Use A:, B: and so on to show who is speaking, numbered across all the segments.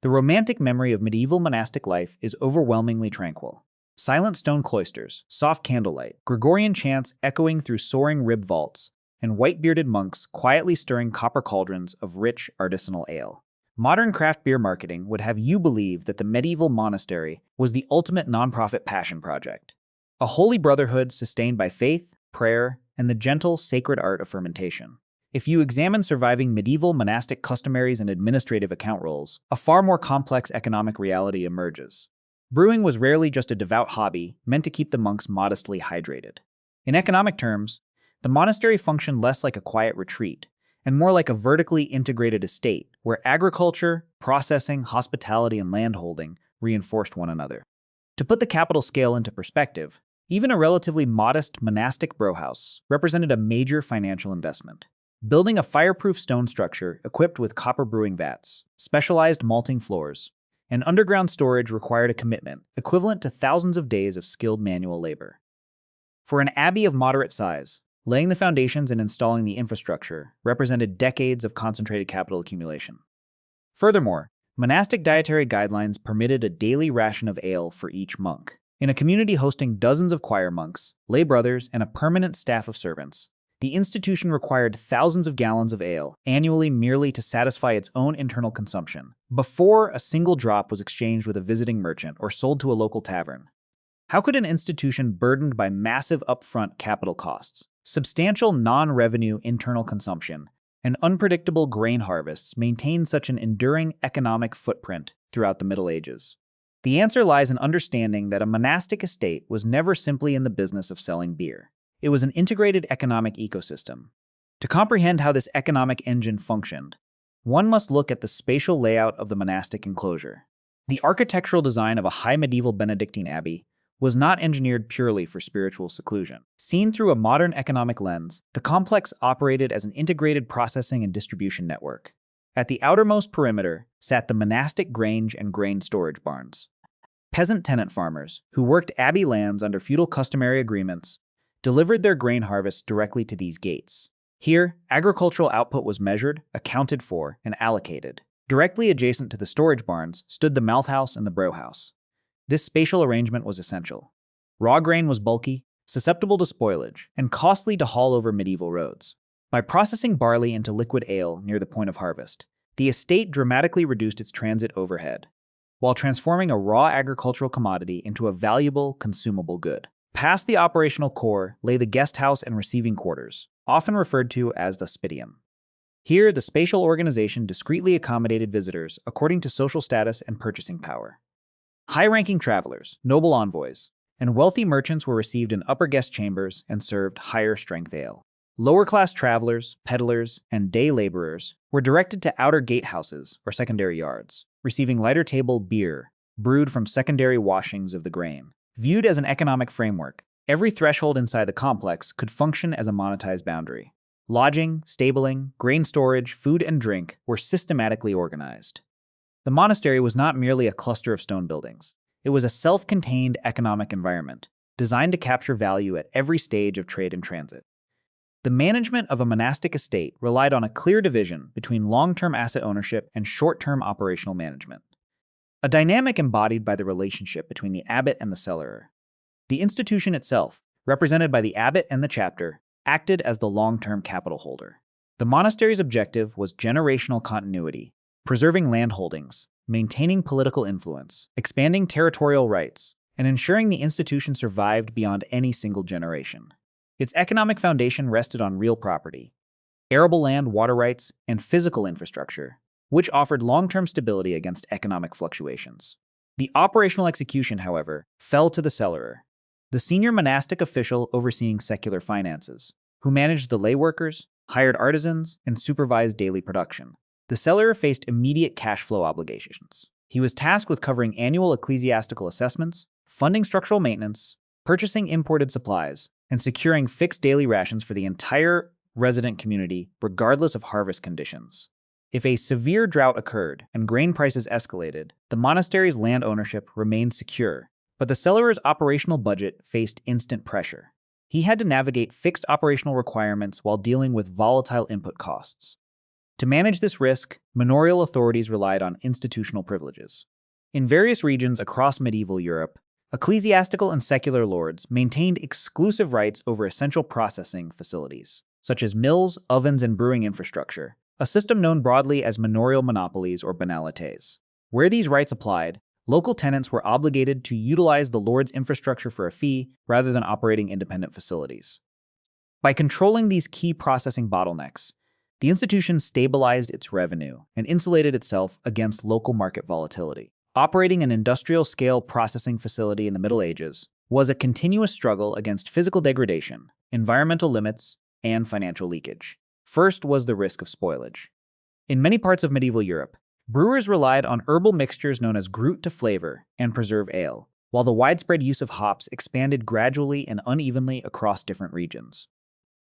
A: The romantic memory of medieval monastic life is overwhelmingly tranquil. Silent stone cloisters, soft candlelight, Gregorian chants echoing through soaring rib vaults, and white-bearded monks quietly stirring copper cauldrons of rich artisanal ale. Modern craft beer marketing would have you believe that the medieval monastery was the ultimate nonprofit passion project. A holy brotherhood sustained by faith, prayer, and the gentle, sacred art of fermentation. If you examine surviving medieval monastic customaries and administrative account roles, a far more complex economic reality emerges. Brewing was rarely just a devout hobby meant to keep the monks modestly hydrated. In economic terms, the monastery functioned less like a quiet retreat and more like a vertically integrated estate where agriculture, processing, hospitality, and landholding reinforced one another. To put the capital scale into perspective, even a relatively modest monastic brewhouse represented a major financial investment. Building a fireproof stone structure equipped with copper brewing vats, specialized malting floors, and underground storage required a commitment equivalent to thousands of days of skilled manual labor. For an abbey of moderate size, laying the foundations and installing the infrastructure represented decades of concentrated capital accumulation. Furthermore, monastic dietary guidelines permitted a daily ration of ale for each monk. In a community hosting dozens of choir monks, lay brothers, and a permanent staff of servants, the institution required thousands of gallons of ale annually merely to satisfy its own internal consumption, before a single drop was exchanged with a visiting merchant or sold to a local tavern. How could an institution burdened by massive upfront capital costs, substantial non-revenue internal consumption, and unpredictable grain harvests maintain such an enduring economic footprint throughout the Middle Ages? The answer lies in understanding that a monastic estate was never simply in the business of selling beer. It was an integrated economic ecosystem. To comprehend how this economic engine functioned, one must look at the spatial layout of the monastic enclosure. The architectural design of a high medieval Benedictine abbey was not engineered purely for spiritual seclusion. Seen through a modern economic lens, the complex operated as an integrated processing and distribution network. At the outermost perimeter sat the monastic grange and grain storage barns. Peasant tenant farmers, who worked abbey lands under feudal customary agreements, delivered their grain harvests directly to these gates. Here, agricultural output was measured, accounted for, and allocated. Directly adjacent to the storage barns stood the malthouse and the brewhouse. This spatial arrangement was essential. Raw grain was bulky, susceptible to spoilage, and costly to haul over medieval roads. By processing barley into liquid ale near the point of harvest, the estate dramatically reduced its transit overhead, while transforming a raw agricultural commodity into a valuable, consumable good. Past the operational core lay the guest house and receiving quarters, often referred to as the spitium. Here, the spatial organization discreetly accommodated visitors according to social status and purchasing power. High-ranking travelers, noble envoys, and wealthy merchants were received in upper guest chambers and served higher-strength ale. Lower-class travelers, peddlers, and day laborers were directed to outer gatehouses or secondary yards, receiving lighter-table beer brewed from secondary washings of the grain. Viewed as an economic framework, every threshold inside the complex could function as a monetized boundary. Lodging, stabling, grain storage, food, and drink were systematically organized. The monastery was not merely a cluster of stone buildings. It was a self-contained economic environment, designed to capture value at every stage of trade and transit. The management of a monastic estate relied on a clear division between long-term asset ownership and short-term operational management, a dynamic embodied by the relationship between the abbot and the cellarer. The institution itself, represented by the abbot and the chapter, acted as the long-term capital holder. The monastery's objective was generational continuity, preserving land holdings, maintaining political influence, expanding territorial rights, and ensuring the institution survived beyond any single generation. Its economic foundation rested on real property, arable land, water rights, and physical infrastructure, which offered long-term stability against economic fluctuations. The operational execution, however, fell to the cellarer, the senior monastic official overseeing secular finances, who managed the lay workers, hired artisans, and supervised daily production. The cellarer faced immediate cash flow obligations. He was tasked with covering annual ecclesiastical assessments, funding structural maintenance, purchasing imported supplies, and securing fixed daily rations for the entire resident community regardless of harvest conditions. If a severe drought occurred and grain prices escalated, the monastery's land ownership remained secure, but the cellarer's operational budget faced instant pressure. He had to navigate fixed operational requirements while dealing with volatile input costs. To manage this risk, manorial authorities relied on institutional privileges. In various regions across medieval Europe, ecclesiastical and secular lords maintained exclusive rights over essential processing facilities, such as mills, ovens, and brewing infrastructure, a system known broadly as manorial monopolies or banalités. Where these rights applied, local tenants were obligated to utilize the lord's infrastructure for a fee rather than operating independent facilities. By controlling these key processing bottlenecks, the institution stabilized its revenue and insulated itself against local market volatility. Operating an industrial-scale processing facility in the Middle Ages was a continuous struggle against physical degradation, environmental limits, and financial leakage. First was the risk of spoilage. In many parts of medieval Europe, brewers relied on herbal mixtures known as gruit to flavor and preserve ale, while the widespread use of hops expanded gradually and unevenly across different regions.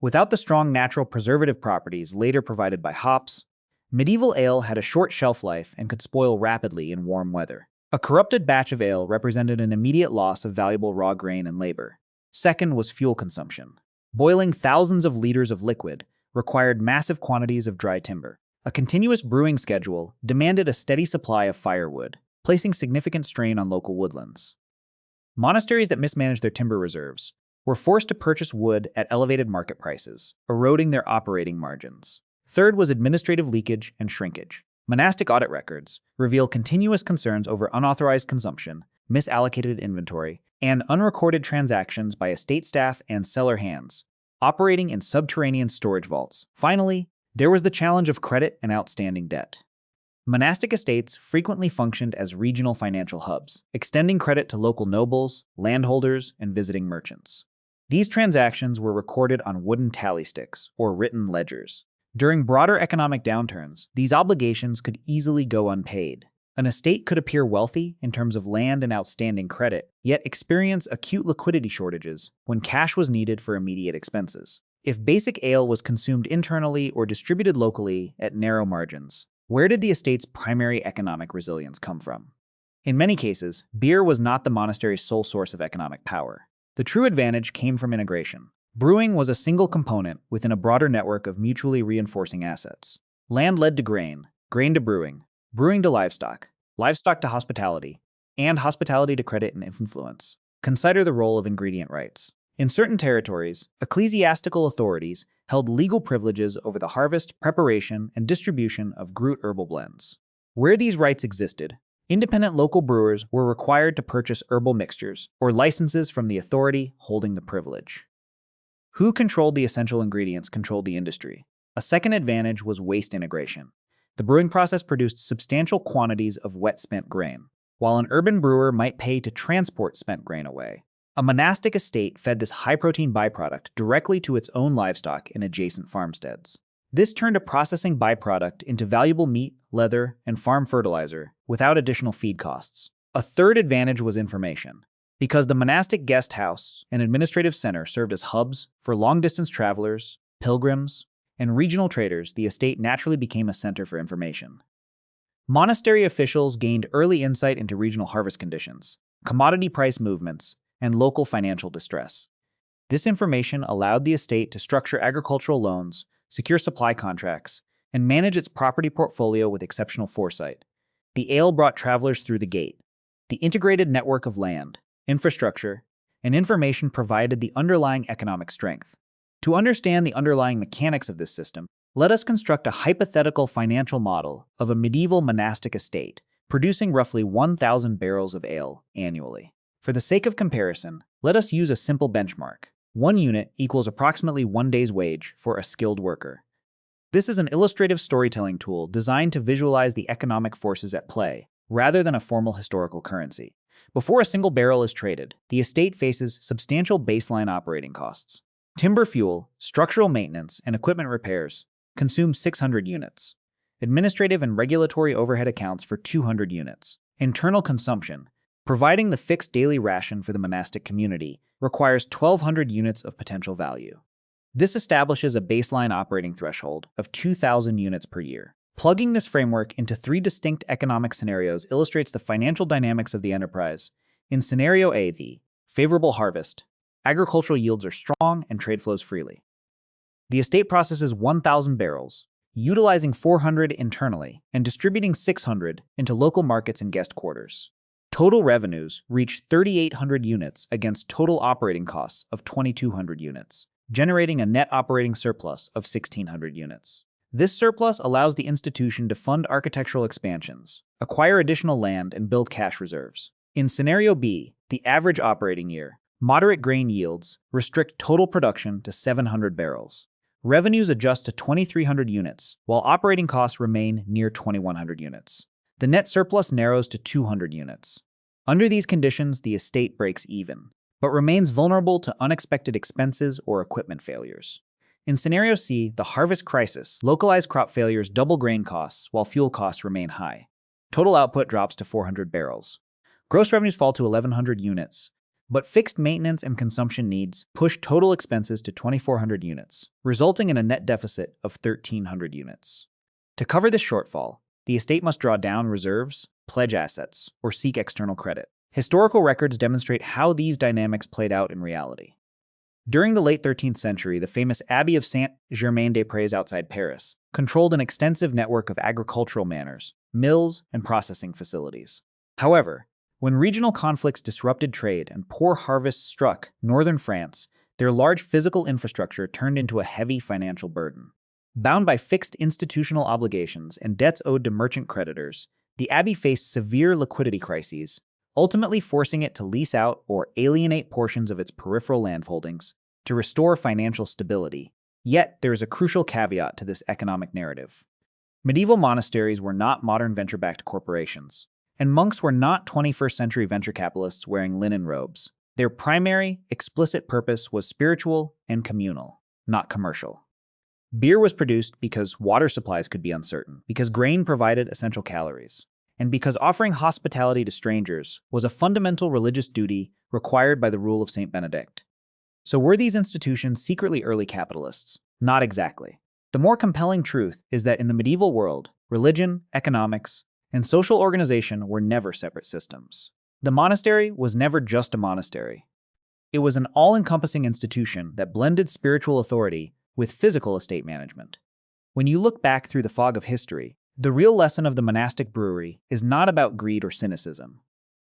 A: Without the strong natural preservative properties later provided by hops, medieval ale had a short shelf life and could spoil rapidly in warm weather. A corrupted batch of ale represented an immediate loss of valuable raw grain and labor. Second was fuel consumption. Boiling thousands of liters of liquid required massive quantities of dry timber. A continuous brewing schedule demanded a steady supply of firewood, placing significant strain on local woodlands. Monasteries that mismanaged their timber reserves were forced to purchase wood at elevated market prices, eroding their operating margins. Third was administrative leakage and shrinkage. Monastic audit records reveal continuous concerns over unauthorized consumption, misallocated inventory, and unrecorded transactions by estate staff and cellar hands, operating in subterranean storage vaults. Finally, there was the challenge of credit and outstanding debt. Monastic estates frequently functioned as regional financial hubs, extending credit to local nobles, landholders, and visiting merchants. These transactions were recorded on wooden tally sticks, or written ledgers. During broader economic downturns, these obligations could easily go unpaid. An estate could appear wealthy in terms of land and outstanding credit, yet experience acute liquidity shortages when cash was needed for immediate expenses. If basic ale was consumed internally or distributed locally at narrow margins, where did the estate's primary economic resilience come from? In many cases, beer was not the monastery's sole source of economic power. The true advantage came from integration. Brewing was a single component within a broader network of mutually reinforcing assets. Land led to grain, grain to brewing, brewing to livestock, livestock to hospitality, and hospitality to credit and influence. Consider the role of ingredient rights. In certain territories, ecclesiastical authorities held legal privileges over the harvest, preparation, and distribution of gruit herbal blends. Where these rights existed, independent local brewers were required to purchase herbal mixtures or licenses from the authority holding the privilege. Who controlled the essential ingredients controlled the industry. A second advantage was waste integration. The brewing process produced substantial quantities of wet spent grain. While an urban brewer might pay to transport spent grain away, a monastic estate fed this high-protein byproduct directly to its own livestock in adjacent farmsteads. This turned a processing byproduct into valuable meat, leather, and farm fertilizer without additional feed costs. A third advantage was information. Because the monastic guest house and administrative center served as hubs for long-distance travelers, pilgrims, and regional traders, the estate naturally became a center for information. Monastery officials gained early insight into regional harvest conditions, commodity price movements, and local financial distress. This information allowed the estate to structure agricultural loans, secure supply contracts, and manage its property portfolio with exceptional foresight. The ale brought travelers through the gate. The integrated network of land, infrastructure, and information provided the underlying economic strength. To understand the underlying mechanics of this system, let us construct a hypothetical financial model of a medieval monastic estate producing roughly 1,000 barrels of ale annually. For the sake of comparison, let us use a simple benchmark. 1 unit equals approximately 1 day's wage for a skilled worker. This is an illustrative storytelling tool designed to visualize the economic forces at play, rather than a formal historical currency. Before a single barrel is traded, the estate faces substantial baseline operating costs. Timber fuel, structural maintenance, and equipment repairs consume 600 units. Administrative and regulatory overhead accounts for 200 units. Internal consumption, providing the fixed daily ration for the monastic community, requires 1,200 units of potential value. This establishes a baseline operating threshold of 2,000 units per year. Plugging this framework into 3 distinct economic scenarios illustrates the financial dynamics of the enterprise. In Scenario A, the favorable harvest, agricultural yields are strong and trade flows freely. The estate processes 1,000 barrels, utilizing 400 internally and distributing 600 into local markets and guest quarters. Total revenues reached 3,800 units against total operating costs of 2,200 units, generating a net operating surplus of 1,600 units. This surplus allows the institution to fund architectural expansions, acquire additional land, and build cash reserves. In Scenario B, the average operating year, moderate grain yields restrict total production to 700 barrels. Revenues adjust to 2,300 units, while operating costs remain near 2,100 units. The net surplus narrows to 200 units. Under these conditions, the estate breaks even, but remains vulnerable to unexpected expenses or equipment failures. In Scenario C, the harvest crisis, localized crop failures double grain costs while fuel costs remain high. Total output drops to 400 barrels. Gross revenues fall to 1,100 units, but fixed maintenance and consumption needs push total expenses to 2,400 units, resulting in a net deficit of 1,300 units. To cover this shortfall, the estate must draw down reserves, pledge assets, or seek external credit. Historical records demonstrate how these dynamics played out in reality. During the late 13th century, the famous Abbey of Saint-Germain-des-Prés outside Paris controlled an extensive network of agricultural manors, mills, and processing facilities. However, when regional conflicts disrupted trade and poor harvests struck northern France, their large physical infrastructure turned into a heavy financial burden. Bound by fixed institutional obligations and debts owed to merchant creditors, the abbey faced severe liquidity crises, ultimately forcing it to lease out or alienate portions of its peripheral landholdings to restore financial stability. Yet, there is a crucial caveat to this economic narrative. Medieval monasteries were not modern venture-backed corporations, and monks were not 21st century venture capitalists wearing linen robes. Their primary, explicit purpose was spiritual and communal, not commercial. Beer was produced because water supplies could be uncertain, because grain provided essential calories, and because offering hospitality to strangers was a fundamental religious duty required by the rule of St. Benedict. So were these institutions secretly early capitalists? Not exactly. The more compelling truth is that in the medieval world, religion, economics, and social organization were never separate systems. The monastery was never just a monastery. It was an all-encompassing institution that blended spiritual authority with physical estate management. When you look back through the fog of history, the real lesson of the monastic brewery is not about greed or cynicism.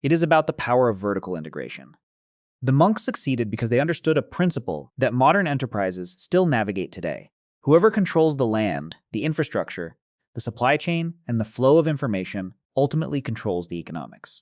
A: It is about the power of vertical integration. The monks succeeded because they understood a principle that modern enterprises still navigate today. Whoever controls the land, the infrastructure, the supply chain, and the flow of information ultimately controls the economics.